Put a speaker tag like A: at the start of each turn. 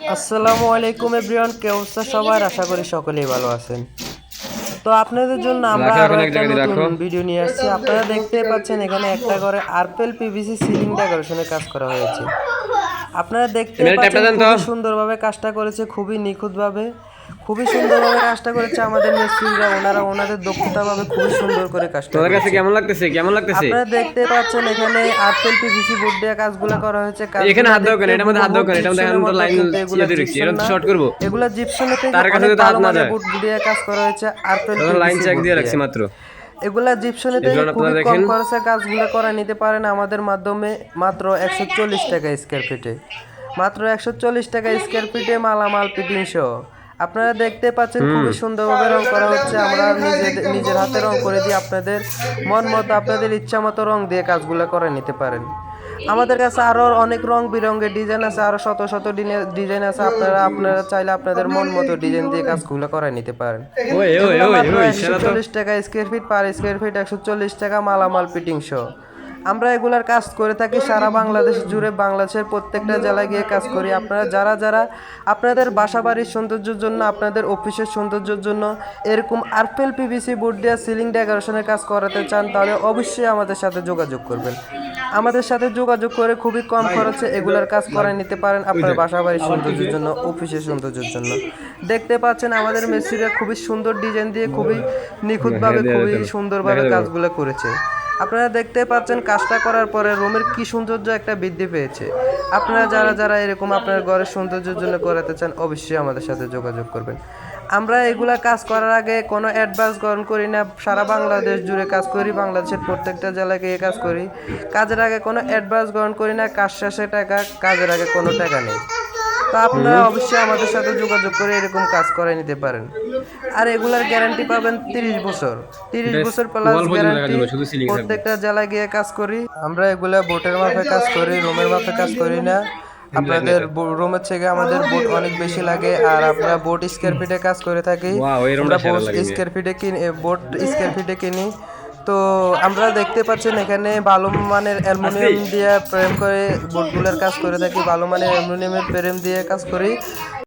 A: আসসালামু আলাইকুম এভরিওয়ান, কে অবস্থা সবার? আশা করি সকলেই ভালো আছেন। তো আপনাদের জন্য আমরা
B: রাখো
A: আরো
B: এখন এক
A: একটা
B: জায়গায়
A: নতুন
B: রাখো।
A: ভিডিও নিয়ে আসছি। আপনারা দেখতে পাচ্ছেন এখানে একটা করে আরপেল পিভিসি সিলিং ডেকোরেশনের কাজ করা হয়েছে। আপনারা দেখতে
B: এমএলএ ট্যাপটা
A: পাচ্ছেন
B: দেন তো।
A: খুবই সুন্দরভাবে কাজটা করেছে, খুবই নিখুঁতভাবে, খুবই সুন্দরভাবে কাজটা করেছে আমাদের মিস্ত্রিরা। ওনাদের দক্ষতাভাবে খুবই সুন্দর করে কাজটা
B: তোমাদের কাছে
A: করেছে।
B: কেমন লাগতেছে কেমন লাগতেছে?
A: আপনারা দেখতে পাচ্ছেন এখানে আরপেল পিভিসি বোর্ড দিয়ে কাজগুলো করা হয়েছে।
B: এখানে
A: কাজগুলো
B: হাত দাও কেন?
A: দেখতে
B: এটার মধ্যে হাত
A: হুবহু
B: দাও কেন? এটার মধ্যে
A: জিপসনের
B: এখন তো
A: মতো,
B: লাইন
A: কিন্তু এগুলা
B: ইয়ে দিয়ে রাখছি,
A: জিপসন
B: এটা তো
A: না।
B: শর্ট করবো।
A: এগুলা জিপসনের থেকে
B: তার কাছে
A: অনেক
B: যদি হাত
A: ভালো
B: না
A: মানের
B: যায়,
A: বোর্ড দিয়ে কাজ করা হয়েছে আরপেল
B: তখন লাইন
A: পিভিসি
B: চেক
A: বোর্ড
B: দিয়ে
A: দিয়ে।
B: রাখছি মাত্র।
A: এগুলা জিপসনের থেকে
B: এগুলো আপনারা
A: খুবই কম
B: দেখেন।
A: খরচে কাজগুলো করা নিতে পারেন আমাদের মাধ্যমে। মাত্র 140 টাকা স্কোয়ার ফিটে, মাত্র 140 টাকা স্কোয়ার ফিটে মালামাল ফিটিং সহ। আপনারা দেখতে পাচ্ছেন খুবই সুন্দরভাবে রং করা হচ্ছে। আমরা নিজের হাতে রং করে দিয়ে আপনাদের মন মতো, আপনাদের ইচ্ছা মতো রং দিয়ে কাজগুলো করে নিতে পারেন। আমাদের কাছে আরও অনেক রং বেরঙের ডিজাইন আছে, আরও শত শত ডিজাইন আছে। আপনারা চাইলে আপনাদের মন মতো ডিজাইন দিয়ে কাজগুলো করে নিতে পারেন।
B: ওই ওই
A: এগুলো
B: ওই
A: মাত্র
B: ওই
A: একশো
B: সেটা তো।
A: চল্লিশ টাকা square feet, per square feet 140 টাকা মালামাল ফিটিং সহ। আমরা এগুলার কাজ করে থাকি সারা বাংলাদেশ জুড়ে, বাংলাদেশের প্রত্যেকটা জেলায় গিয়ে কাজ করি। আপনারা যারা আপনাদের বাসা বাড়ির সৌন্দর্যের জন্য, আপনাদের অফিসের সৌন্দর্যের জন্য এরকম আরপেল পিভিসি বোর্ড দিয়ে সিলিং ডেকোরেশনের কাজ করাতে চান, তাহলে অবশ্যই আমাদের সাথে যোগাযোগ করবেন। আমাদের সাথে যোগাযোগ করে খুবই কম খরচে এগুলার কাজ করায় নিতে পারেন আপনার বাসা বাড়ির সৌন্দর্যের জন্য, অফিসের সৌন্দর্যের জন্য। দেখতে পাচ্ছেন আমাদের মেসিরা খুবই সুন্দর ডিজাইন দিয়ে, খুবই
B: হ্যাঁ,
A: নিখুঁতভাবে,
B: দেখা
A: খুবই
B: যাবে,
A: সুন্দরভাবে
B: দেখা যাবে।
A: কাজগুলো করেছে। আপনারা দেখতে পাচ্ছেন কাজটা করার পরে রুমের কি সৌন্দর্য একটা বৃদ্ধি পেয়েছে। আপনারা যারা এরকম আপনার ঘরের সৌন্দর্যের জন্য করাতে চান, অবশ্যই আমাদের সাথে যোগাযোগ করবেন। আমরা এগুলা কাজ করার আগে কোনো অ্যাডভান্স গ্রহণ করি না। সারা বাংলাদেশ জুড়ে কাজ করি, বাংলাদেশের প্রত্যেকটা জেলায় গিয়ে কাজ করি। কাজের আগে কোনো অ্যাডভান্স গ্রহণ করি না, কাজ শেষে টাকা, কাজের আগে কোনো টাকা নেই। তো আপনারা অবশ্যই আমাদের সাথে যোগাযোগ করে এরকম কাজ করে নিতে পারেন। আর এগুলার গ্যারান্টি পাবেন 30 বছর, 30
B: বেশ,
A: বছর প্লাস
B: ওয়াল পর্যন্ত লাগার
A: গ্যারান্টি।
B: জন্য শুধু সিলিং থাকবে।
A: প্রত্যেকটা জেলায় গিয়ে কাজ করি আমরা। এগুলা বোটের মাপে কাজ করি, রুমের মাপে কাজ করি না। আপনাদের রুমের থেকে আমাদের বোট অনেক বেশি লাগে। আর আমরা বোট স্কোয়ার ফিটে কাজ করে থাকি।
B: ওয়াও, এই
A: আমরা
B: রুমটা সেরা
A: বোট
B: লাগে।
A: স্কোয়ার ফিটে কিনি, বোট স্কোয়ার ফিটে কিনি। তো আমরা দেখতে পাচ্ছেন এখানে ভালো মানের অ্যালুমিনিয়াম দিয়ে ফ্রেম করে বোটগুলোর কাজ করে থাকি, ভালো মানের অ্যালুমিনিয়ামের ফ্রেম দিয়ে কাজ করি।